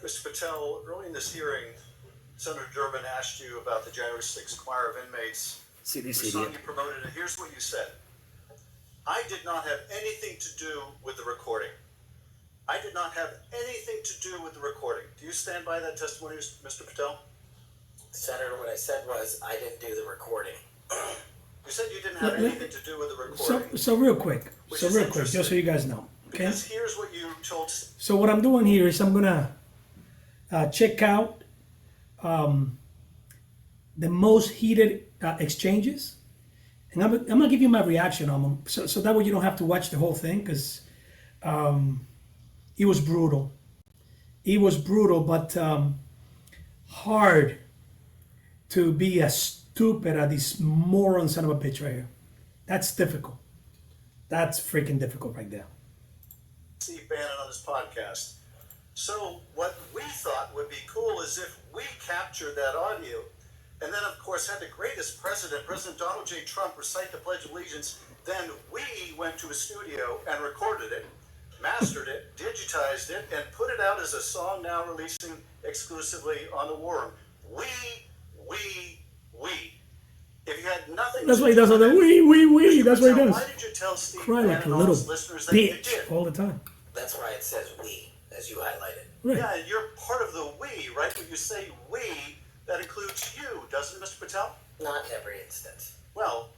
Mr. Patel, early in this hearing, Senator Durbin asked you about the January 6th choir of inmates. CDC. The song you promoted, and here's what you said. I did not have anything to do with the recording. I did not have anything to do with the recording. Do you stand by that testimony, Mr. Patel? Senator, what I said was I didn't do the recording. You said you didn't have anything to do with the recording. So real quick, just so you guys know. Okay. Because here's what you told. So what I'm doing here is I'm gonna check out the most heated exchanges, and I'm gonna give you my reaction on them, so that way you don't have to watch the whole thing, because it was brutal. It was brutal, but hard to be as stupid as this moron son of a bitch right here. That's difficult. That's freaking difficult right there. Steve Bannon on his podcast. So what we thought would be cool is if we captured that audio, and then of course had the greatest president, President Donald J. Trump, recite the Pledge of Allegiance. Then we went to a studio and recorded it, mastered it, digitized it, and put it out as a song now releasing exclusively on the War Room. We. If you had nothing. That's why he does all that we. That's what he does. Why did you tell Steve Cry like a Bannon little listeners that you bitch did? all the time. That's why it says we, as you highlighted. Right. Yeah, you're part of the we, right? When you say we, that includes you, doesn't it, Mr. Patel? Not in every instance. Well,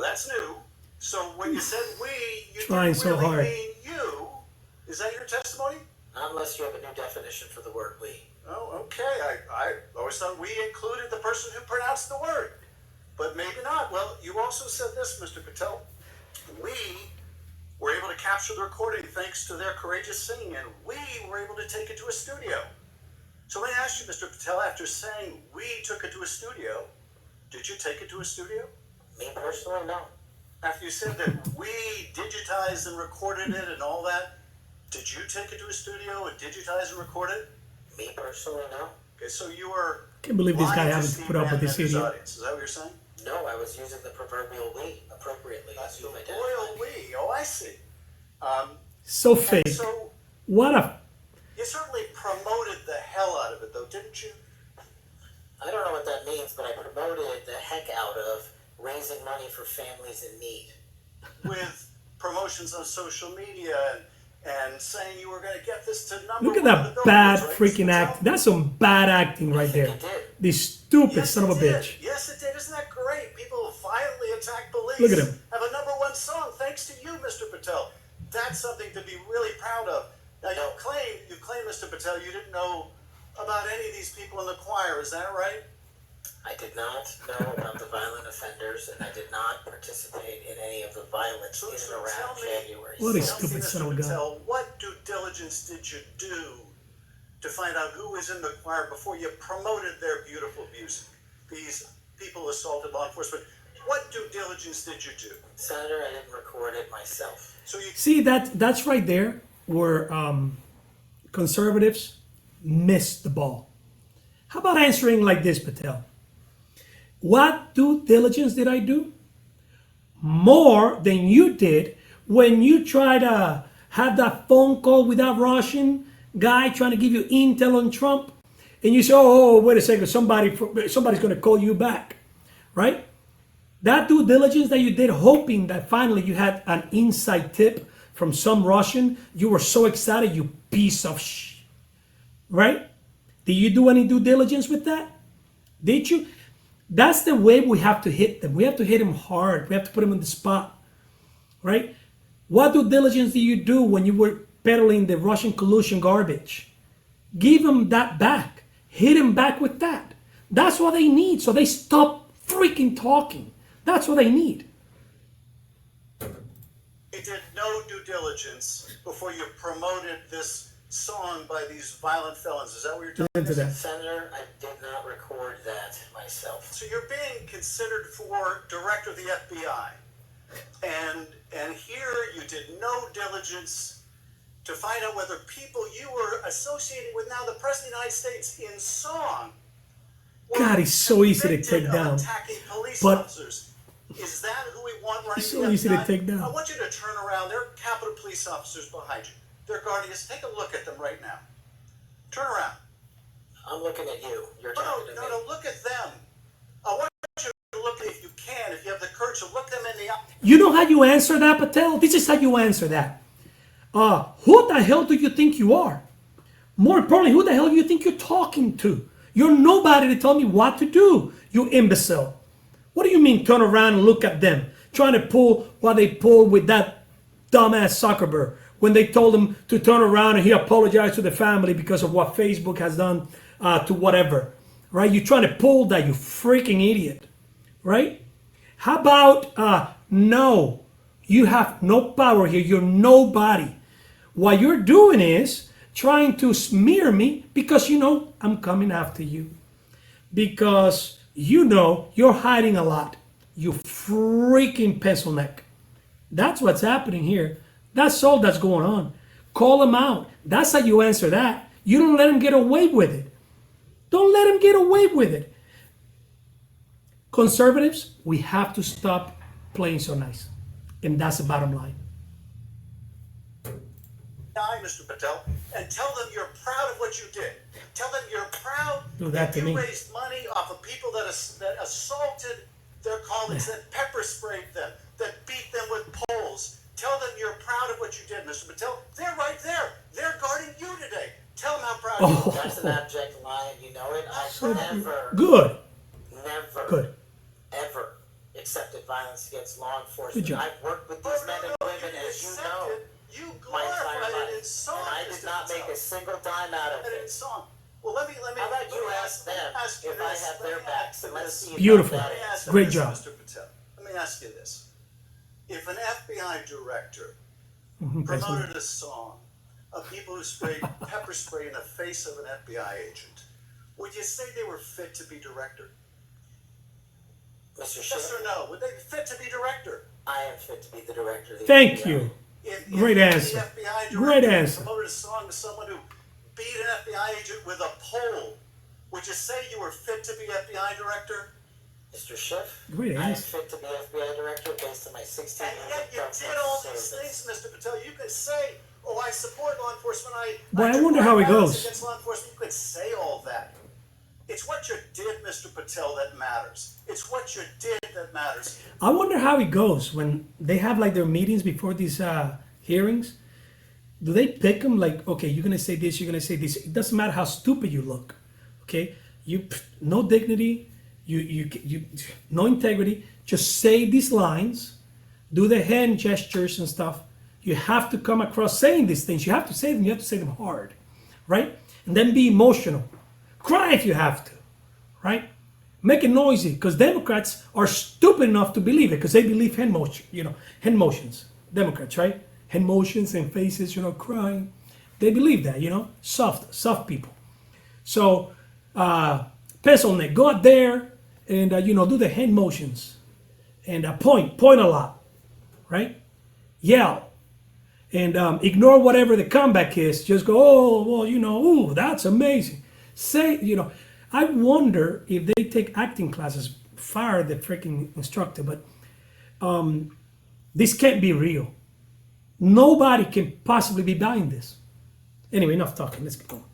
that's new. So when you said we, you Trying didn't so really hard. mean you. Is that your testimony? Not unless you have a new definition for the word we. Oh, okay. I always thought we included the person who pronounced the word. But maybe not. Well, you also said this, Mr. Patel. We were able to capture the recording thanks to their courageous singing, and we were able to take it to a studio. So let me ask you, Mr. Patel, after saying we took it to a studio, did you take it to a studio? Me personally, no. After you said that we digitized and recorded it and all that, did you take it to a studio and digitize and record it? Me personally, no. Okay, so you were. Can't believe this guy lying to having to Steve put up with Bannon this and his idiot. audience. Is that what you're saying? No, I was using the proverbial we appropriately, That's as the you've royal identified. we. Oh, I see. So And fake. so What a you certainly promoted the hell out of it, though, didn't you? I don't know what that means, but I promoted the heck out of raising money for families in need. With promotions on social media and saying you were going to get this to number look at one on that the bad billboards, right, freaking Mr. act. Patel? That's some bad acting right there. It did. This stupid Yes, son of a it did. bitch. Yes, it did. Isn't that great? People violently attack police. Look at him. Have a number one song thanks to you, Mr. Patel. That's something to be really proud of. Now, you claim, Mr. Patel, you didn't know about any of these people in the choir. Is that right? I did not know about the violent offenders, and I did not participate in any of the violence in and So around tell me- January What a 6th. Tell me, stupid son of a Mr. gun. Patel, what due diligence did you do to find out who was in the choir before you promoted their beautiful music? These people assaulted law enforcement. What due diligence did you do? Senator, I didn't record it myself. So you See, that's right there where conservatives missed the ball. How about answering like this, Patel? What due diligence did I do? More than you did when you tried to have that phone call with that Russian guy trying to give you intel on Trump, and you say, "Oh, wait a second, somebody's going to call you back," right? That due diligence that you did, hoping that finally you had an inside tip from some Russian, you were so excited, you piece of right? Did you do any due diligence with that? Did you? That's the way we have to hit them. We have to hit them hard. We have to put them on the spot, right? What due diligence did you do when you were peddling the Russian collusion garbage? Give them that back. Hit them back with that. That's what they need. So they stop freaking talking. That's what they need. did no due diligence before you promoted this song by these violent felons. Is that what you're telling Into us? that. Senator, I did not record that myself. So you're being considered for director of the FBI. And here you did no diligence to find out whether people you were associated with now the President of the United States in song were God, he's so easy to convicted take of down. attacking police But- officers. Is that who we want running He's so the easy to FBI? take down. I want you to turn around. There are Capitol Police officers behind you. they're guarding us. Take a look at them right now. Turn around. I'm looking at you. You're No, talking to me. no, look at them. I want you to look, if you can, if you have the courage to look them in the eye. You know how you answer that, Patel? This is how you answer that. Who the hell do you think you are? More importantly, who the hell do you think you're talking to? You're nobody to tell me what to do, you imbecile. What do you mean turn around and look at them? Trying to pull what they pulled with that dumbass Zuckerberg when they told him to turn around and he apologized to the family because of what Facebook has done to whatever. Right? You're trying to pull that, you freaking idiot. Right? How about no? You have no power here. You're nobody. What you're doing is trying to smear me because you know I'm coming after you. Because you know you're hiding a lot. You freaking pencil neck. That's what's happening here. That's all that's going on. Call them out. That's how you answer that. You don't let them get away with it. Don't let them get away with it. Conservatives, we have to stop playing so nice. And that's the bottom line. Mr. Patel, and tell them you're proud of what you did. Tell them you're proud Do that to you me. raised money off of people that assaulted their colleagues, that pepper sprayed them, that beat them with poles. Tell them you're proud of what you did, Mr. Patel. They're right there. They're guarding you today. Tell them how proud you are. That's an abject lie, and you know it. I've never, Good. never, Good. ever accepted violence against law enforcement. Good job. I've worked with these men and women, as you know, You my entire glorified it in life, song, and I did Mr. not make Patel. a single dime out of And in it. song. Well, let me. How about you ask them ask you if I this. have Let their me backs, ask and you let's this. see Beautiful. about Let me that. ask you Great this, job. Mr. Patel. Let me ask you this. If an FBI director Mhm, pencil neck. promoted a song of people who sprayed pepper spray in the face of an FBI agent, would you say they were fit to be director? Mr. Yes Schiff, or no? Would they be fit to be director? I am fit to be the director of the Thank FBI. you. If Great the answer. FBI director Great answer. promoted a song to someone who beat an FBI agent with a pole, would you say you were fit to be FBI director? Mr. Schiff, Great I am answer. fit to be FBI director based on my 16 And years yet of you government did all these service. things, Mr. Patel. You could say, "Oh, I support law enforcement. Boy, I do wonder how it violence goes. against law enforcement." You could say all that. It's what you did, Mr. Patel, that matters. It's what you did that matters. I wonder how it goes when they have like their meetings before these hearings. Do they pick them like, okay, you're gonna say this, you're gonna say this. It doesn't matter how stupid you look. Okay, no dignity, you no integrity. Just say these lines, do the hand gestures and stuff. You have to come across saying these things. You have to say them. You have to say them hard, right? And then be emotional. Cry if you have to, right? Make it noisy, because Democrats are stupid enough to believe it, because they believe hand motion, hand motions. Democrats, right? Hand motions and faces, crying. They believe that, soft people. So, pencil neck, go out there and do the hand motions, and point a lot, right? Yell, and ignore whatever the comeback is. Just go, oh, well, ooh, that's amazing. Say, I wonder if they take acting classes. Fire the freaking instructor, but this can't be real. Nobody can possibly be buying this. Anyway, enough talking. Let's get going.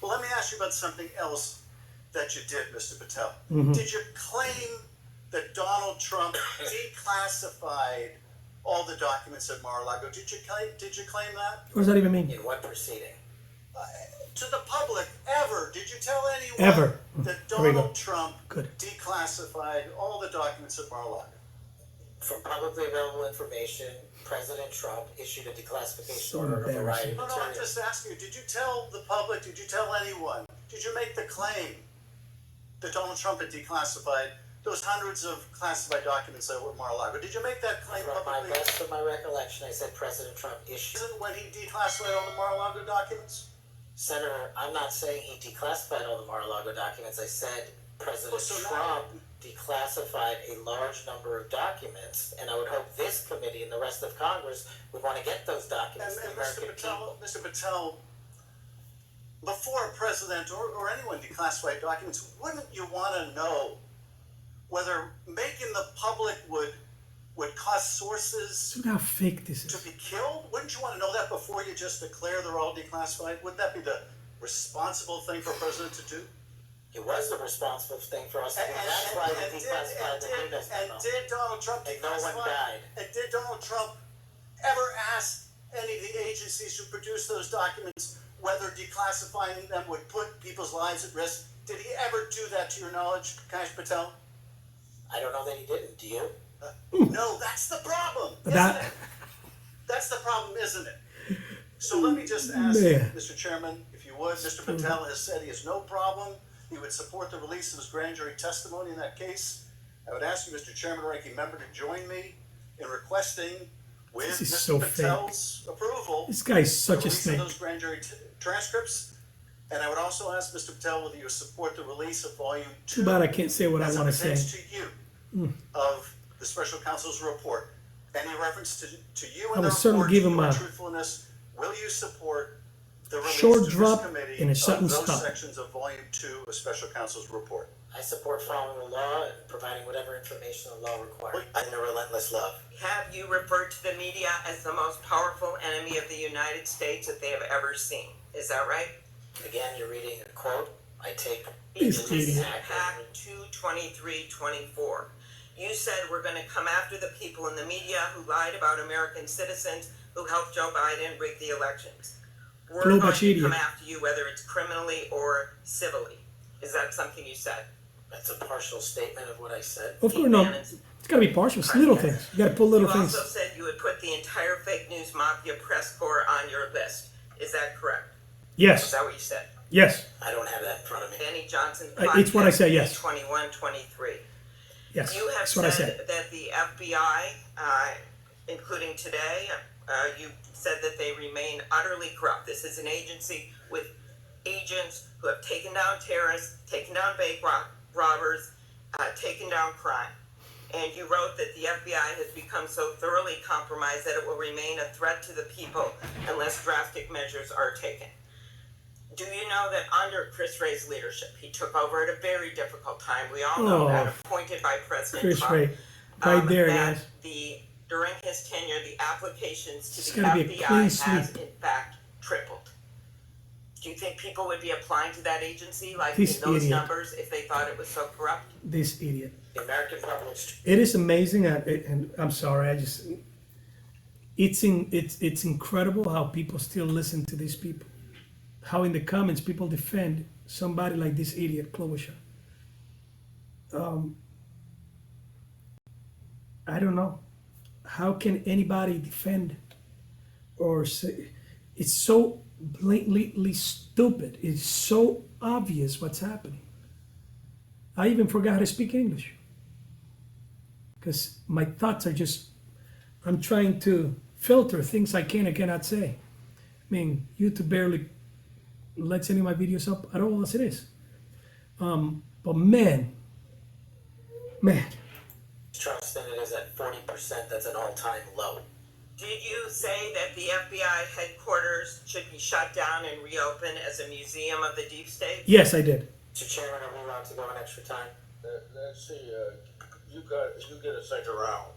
Well, let me ask you about something else that you did, Mr. Patel. Did you claim that Donald Trump declassified all the documents at Mar-a-Lago? Did you claim that? What does that even mean? In what proceeding? To the public, ever? Did you tell anyone Ever. that There we go. Donald Trump Good. declassified all the documents at Mar-a-Lago? From publicly available information, President Trump issued a declassification So order of a variety embarrassing. of No, I'm material. just asking you, did you tell the public, did you tell anyone, did you make the claim that Donald Trump had declassified those hundreds of classified documents that were at Mar-a-Lago? Did you make that claim From my publicly? best of my recollection, I said President Trump issued. Isn't when he declassified all the Mar-a-Lago documents? Senator, I'm not saying he declassified all the Mar-a-Lago documents. I said President Oh, so now- Trump declassified a large number of documents, and I would hope this committee and the rest of Congress would want to get those documents to the And American people. Mr. Patel, before a president or anyone declassified documents, wouldn't you want to know whether making the public would would cause sources Look how fake this to is. be killed? Wouldn't you want to know that before you just declare they're all declassified? Wouldn't that be the responsible thing for a president to do? It was the responsible thing for us to do. That's why we declassified the Nunes memo. And did Donald Trump And no one declassify? died. And did Donald Trump ever ask any of the agencies who produced those documents whether declassifying them would put people's lives at risk? Did he ever do that to your knowledge, Kash Patel? I don't know that he didn't. Do you? No, that's the problem, isn't That- it? That's the problem, isn't it? So let me just ask, Man. Mr. Chairman, if you would, Mr. Patel has said he has no problem. He would support the release of his grand jury testimony in that case. I would ask you, Mr. Chairman, ranking member, to join me in requesting, with This is Mr. so Patel's approval, This guy's the such a release of snake. those grand jury transcripts. And I would also ask Mr. Patel whether you support the release of volume 2. Too bad I can't say what I as it want to say. pertains to you of the special counsel's report. Any reference to you I in the would certainly report, give to him your a truthfulness, will you support the release short to drop this committee and a of sudden those stop. sections of volume 2 of special counsel's report? I support following the law and providing whatever information the law requires. In a relentless love. Have you referred to the media as the most powerful enemy of the United States that they have ever seen? Is that right? Again, you're reading a quote. I take This it idiot. Pack 22324. You said we're going to come after the people in the media who lied about American citizens who helped Joe Biden rig the elections. We're Global going to idiot. come after you whether it's criminally or civilly. Is that something you said? That's a partial statement of what I said. Of course, no. It's got to be partial. It's little things. You got to pull little You things. also said you would put the entire fake news mafia press corps on your list. Is that correct? Is Yes. that what you said? Yes. I don't have that in front of me. Danny Johnson's It's what I said, yes. 2123. Yes. You have That's what I said said. that the FBI, including today, you said that they remain utterly corrupt. This is an agency with agents who have taken down terrorists, taken down bank robbers, taken down crime. And you wrote that the FBI has become so thoroughly compromised that it will remain a threat to the people unless drastic measures are taken. Do you know that under Chris Wray's leadership, he took over at a very difficult time. We all know that, appointed by President Chris Trump. Wray. Right there, that guys. during his tenure, the applications It's to the gotta be a FBI clean has sweep. in fact tripled. Do you think people would be applying to that agency like This in those idiot. numbers if they thought it was so corrupt? This idiot. The American public. It is amazing, and I'm sorry. It's incredible how people still listen to these people. How in the comments people defend somebody like this idiot Klobuchar. I don't know. How can anybody defend or say it's so blatantly stupid? It's so obvious what's happening. I even forgot how to speak English because my thoughts are just. I'm trying to filter things I can and cannot say. I mean, YouTube barely lets any of my videos up at all as it is. But man, Trust in it is at 40%. That's an all-time low. Did you say that the FBI headquarters should be shut down and reopened as a museum of the deep state? yes, I did. Mr. Chairman, are we allowed to go an extra time? Let's see, you get a second round.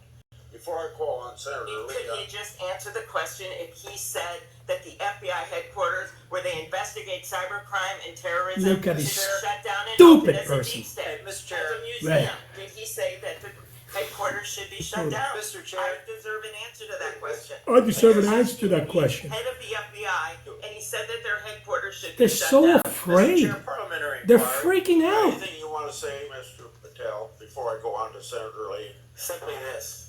Before I call on Senator Could Lee, he just answer the question if he said that the FBI headquarters, where they investigate cybercrime and terrorism, Look at should be this shut down and stupid opened as person. a deep state, Mr. as Chair. a museum? Right. Did he say that the headquarters should be shut down? Mr. Chair. I deserve an answer to that question. I deserve an answer to that question. Head of the FBI, and he said that their headquarters should They're be shut so down. Mr. afraid. Chair, parliamentary They're inquiry. freaking out. Anything you want to say, Mr. Patel, before I go on to Senator Lee? Simply this.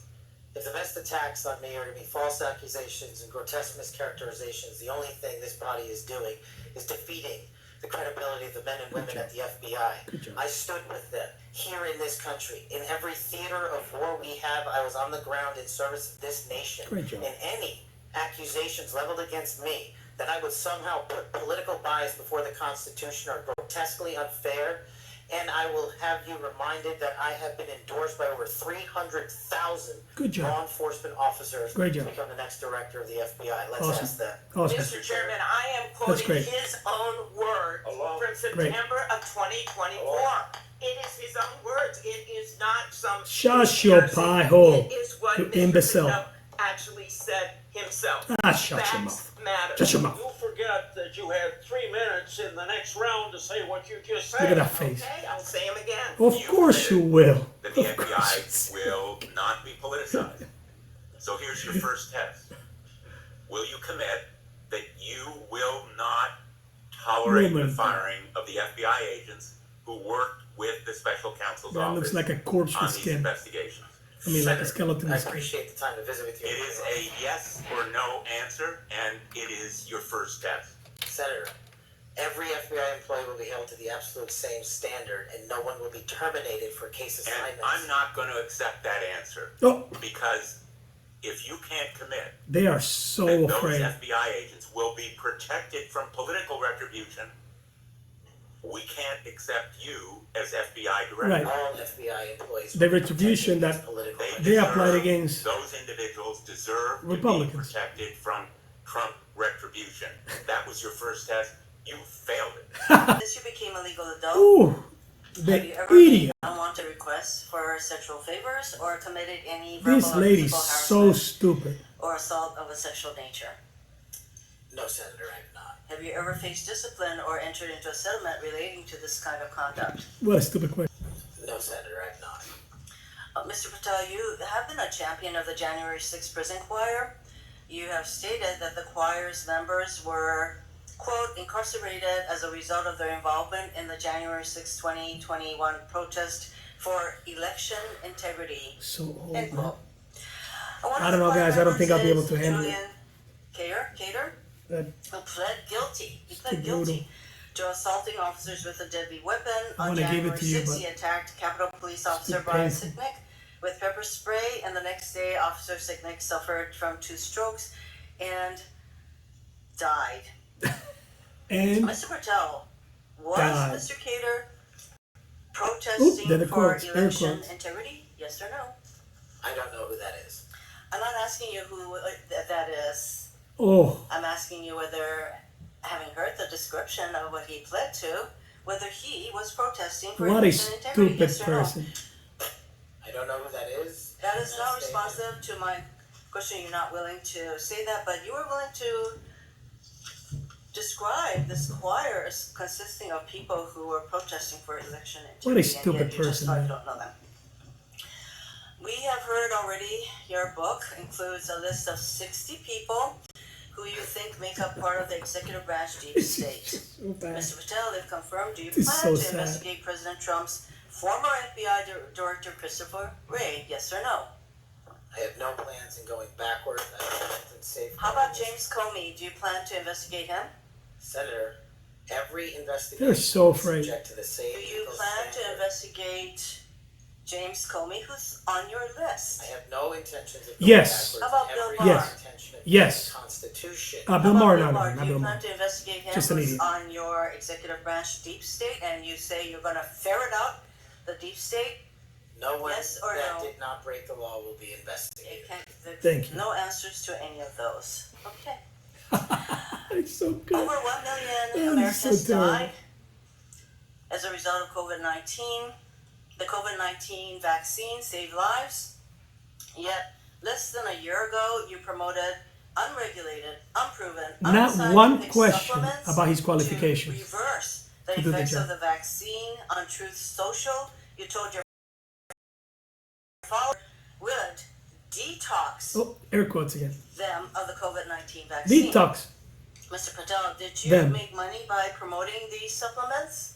If the best attacks on me are to be false accusations and grotesque mischaracterizations, the only thing this body is doing is defeating the credibility of the men and women at the FBI. Good job. I stood with them here in this country. In every theater of war we have, I was on the ground in service of this nation. Great job. And any accusations leveled against me that I would somehow put political bias before the Constitution are grotesquely unfair. And I will have you reminded that I have been endorsed by over 300,000 Good job. law enforcement officers Great to job. become the next director of the FBI. Let's Awesome. ask them. Awesome. Mr. Chairman, I am That's quoting great. his own words Hello? from September of 2024. It is his own words. It is not some. Shut your conspiracy. pie hole, It is what you Mr. imbecile. Patel actually said himself. Shut your Facts mouth. matter. Shut your mouth. You forget that you had 3 minutes in the next round to say what you just said. Look at that face. Okay, I'll say him again. Of course you will. That the Of course. FBI will not be politicized. So here's your first test. Will you commit that you will not tolerate the Woman. firing of the FBI agents who worked with the special counsel's That office looks like a corpse on with these skin. investigations? I mean, like a Senator, skeleton I with skin. appreciate the time to visit with you. It is a yes or no answer, and it is your first test. Senator, every FBI employee will be held to the absolute same standard, and no one will be terminated for case And assignments. I'm not going to accept that answer Oh, because if you can't commit they are so that those afraid. FBI agents will be protected from political retribution, we can't accept you as FBI director. Right. All FBI employees. The will be retribution protected that against political they deserve- applied against those individuals deserve to be Republicans. protected from Trump retribution. That was your first test. You failed it. Since you became a legal adult, Ooh, have you the ever made idiot. unwanted requests for sexual favors or committed any This verbal or lady's physical so harassment stupid. or assault of a sexual nature? No, Senator, I have not. Have you ever faced discipline or entered into a settlement relating to this kind of conduct? What a stupid question. No, Senator, I have not. Mr. Patel, you have been a champion of the January 6th prison choir. You have stated that the choir's members were, quote, incarcerated as a result of their involvement in the January 6, 2021 protest for election integrity. So old. End man. quote. One I of don't the know, guys. I don't think I'll be able members to is handle it. Julian Cater, That who pled guilty. He pled too guilty to assaulting officers with a deadly weapon. I On wanna give it January to you, 6, but he attacked Capitol Police Officer too Brian painful. Sicknick with pepper spray, and the next day, Officer Sicknick suffered from 2 strokes and died. and Mr. Patel, was Died. Mr. Cater protesting there the for quotes, air election quotes. integrity? Yes or no? I don't know who that is. I'm not asking you who that is. oh, I'm asking you whether, having heard the description of what he pled to, whether he was protesting for what a election integrity. stupid Yes or no? person. I don't know who that is. That is And not that's responsive to my question. You're not willing to say that, but you were willing to describe this choir as consisting of people who were protesting for election integrity. What a and stupid yet you just person, thought man. you don't know them. We have heard already your book includes a list of 60 people who you think make up part of the executive branch deep state. So bad. Mr. Patel, if confirmed, do you This is plan so to sad. investigate President Trump's former FBI Director Christopher Wray? Yes or no? I have no plans in going backwards. I have plans in safe. How about James Comey? Do you plan to investigate him? Senator, every investigation They're so is afraid. subject to the same Do you legal plan to standard. investigate James Comey, who's on your list? I have no intentions of going Yes. backwards. How about Every Bill Barr? Yes. intention of Yes. the Constitution. Bill How about Maher, Bill no, Barr? not Do you Bill plan Maher. to investigate him, Just an who's idiot. on your executive branch deep state, and you say you're going to ferret out the deep state? No one Yes or that no? did not break the law will be It investigated. can't- Thank you. No answers to any of those. Okay. It's so good. Over 1 million That is Americans so terrible. died as a result of COVID-19. The COVID-19 vaccine saved lives. Yet, less than a year ago, you promoted unregulated, unproven, Not unscientific one question supplements about his to qualifications. reverse the to do the effects job. of the vaccine on Truth Social. You told your followers would detox Oh, air quotes again. them of the COVID-19 vaccine. Detox. Mr. Patel, did you Them. make money by promoting these supplements?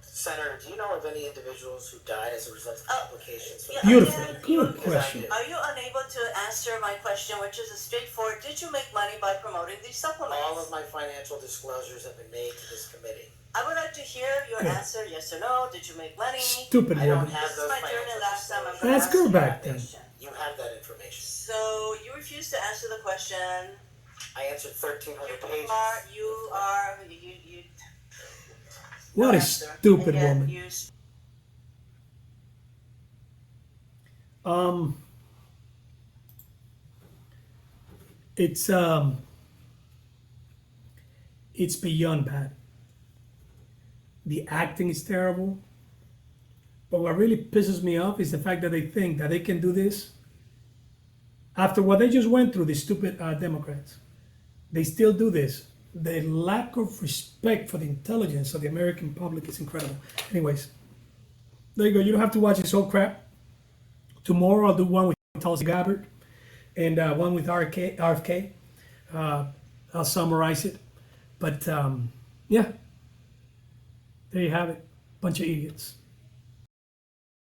Senator, do you know of any individuals who died as a result of complications from Yeah, Beautiful. again, Good you- question. Are you unable to answer my question, which is a straightforward, did you make money by promoting these supplements? All of my financial disclosures have been made to this committee. I would like to hear your Good. answer, yes or no. Did you make money? Stupid I don't woman. have This is those my turn, and financial last time I'm disclosures. going to Ask ask her you back that then. question. You have that information. So you refuse to answer the question. I answered 1,300 pages. You What a answer. stupid And yet woman. you It's beyond bad. The acting is terrible. But what really pisses me off is the fact that they think that they can do this after what they just went through, these stupid Democrats. They still do this. The lack of respect for the intelligence of the American public is incredible. Anyways, there you go. You don't have to watch this whole crap. Tomorrow I'll do one with Tulsi Gabbard and one with RFK. I'll summarize it. But yeah, there you have it. Bunch of idiots.